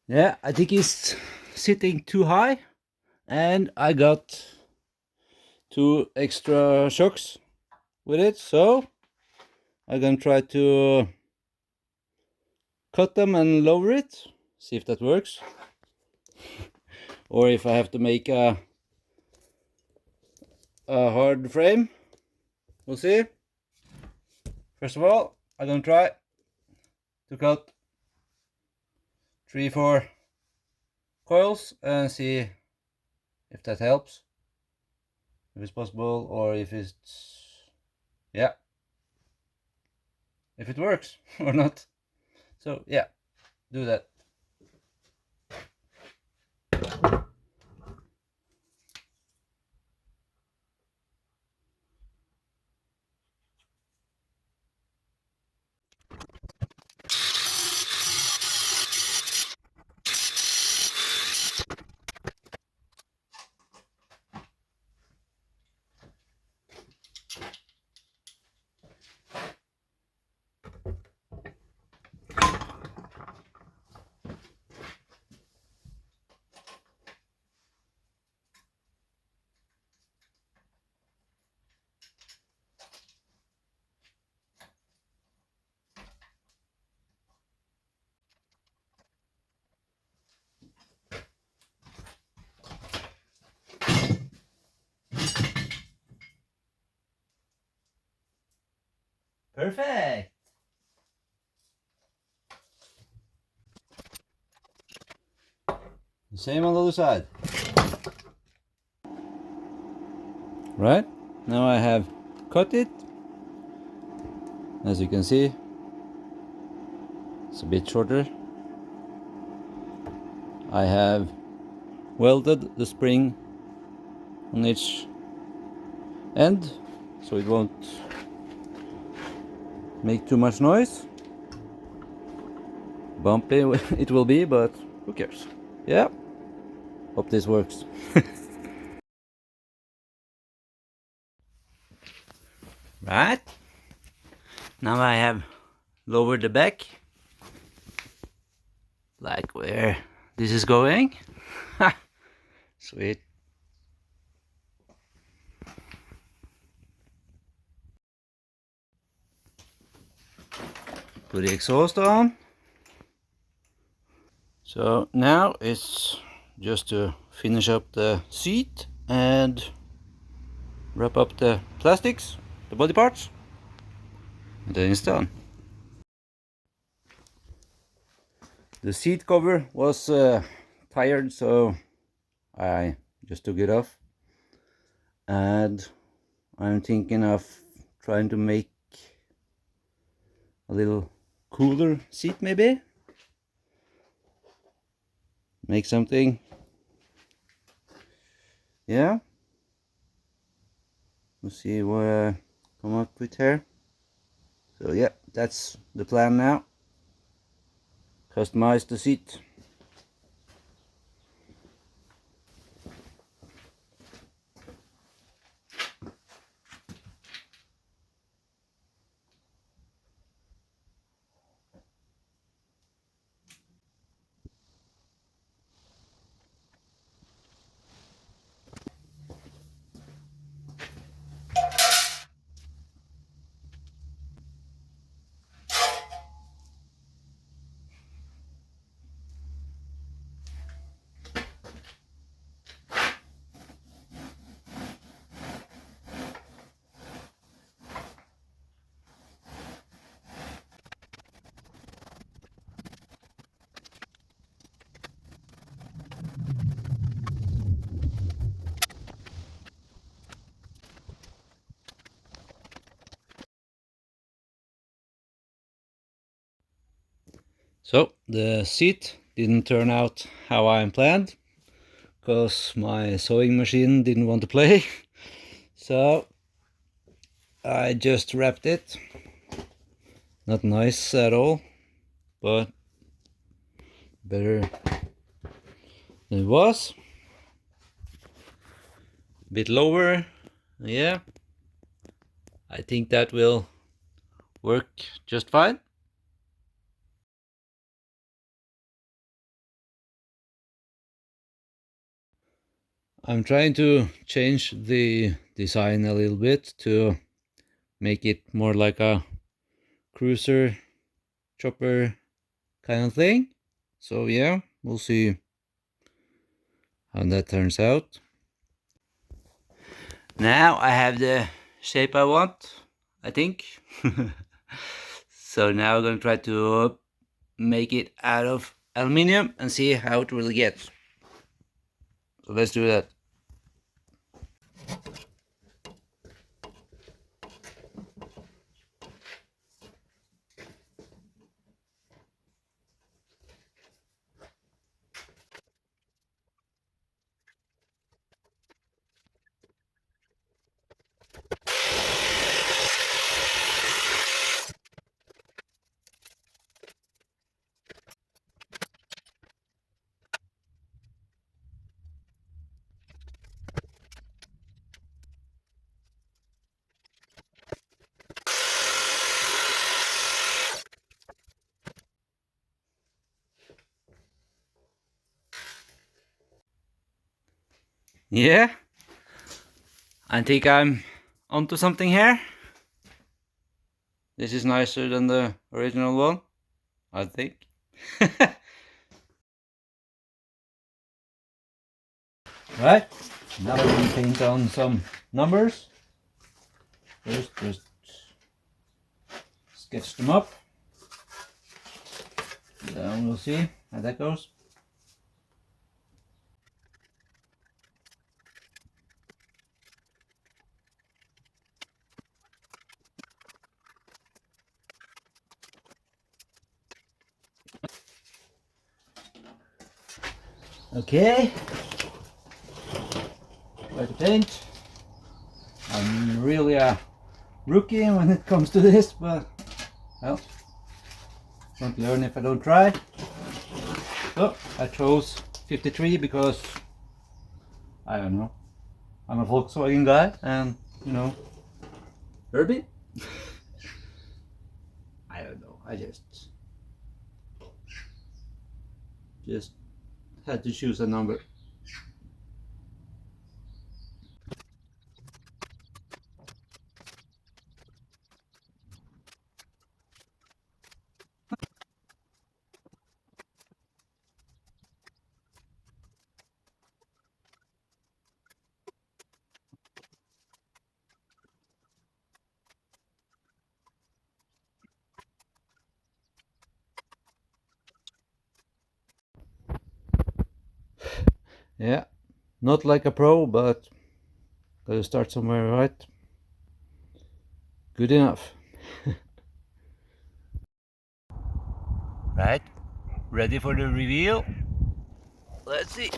Yeah, I think it's sitting too high, and I got 2 extra shocks with it, so I'm gonna try to cut them and lower it, see if that works, or if I have to make a hard frame. We'll see. First of all, I'm gonna try to cut 3-4 coils and see if that helps, if it's possible, or if it's, yeah, if it works or not. So yeah, do that. Perfect. The same on the other side. Right, now I have cut it. As you can see, it's a bit shorter. I have welded the spring on each end so it won't make too much noise. Bumpy it will be, but who cares? Yeah, hope this works. Right, now I have lowered the back, like where this is going. Sweet. Put the exhaust on. So now it's just to finish up the seat and wrap up the plastics, the body parts, and then it's done. The seat cover was tired, so I just took it off, and I'm thinking of trying to make a little cooler seat, maybe make something, yeah, we'll see what I come up with here. So yeah, that's the plan now. Customize the seat. So the seat didn't turn out how I planned, because my sewing machine didn't want to play. So I just wrapped it. Not nice at all, but better than it was. A bit lower, yeah. I think that will work just fine. I'm trying to change the design a little bit to make it more like a cruiser chopper kind of thing. So yeah, we'll see how that turns out. Now I have the shape I want, I think. So now I'm gonna try to make it out of aluminium and see how it really gets. So let's do that. Yeah, I think I'm onto something here. This is nicer than the original one, I think. Right, now I'm going to paint on some numbers. First, just sketch them up. Then we'll see how that goes. Okay, try to paint. I'm really a rookie when it comes to this, but well, don't learn if I don't try. So I chose 53 because I don't know, I'm a Volkswagen guy, and you know, Herbie. I don't know. I just had to choose a number. Yeah, not like a pro, but gotta start somewhere, right? Good enough. Right, ready for the reveal? Let's see.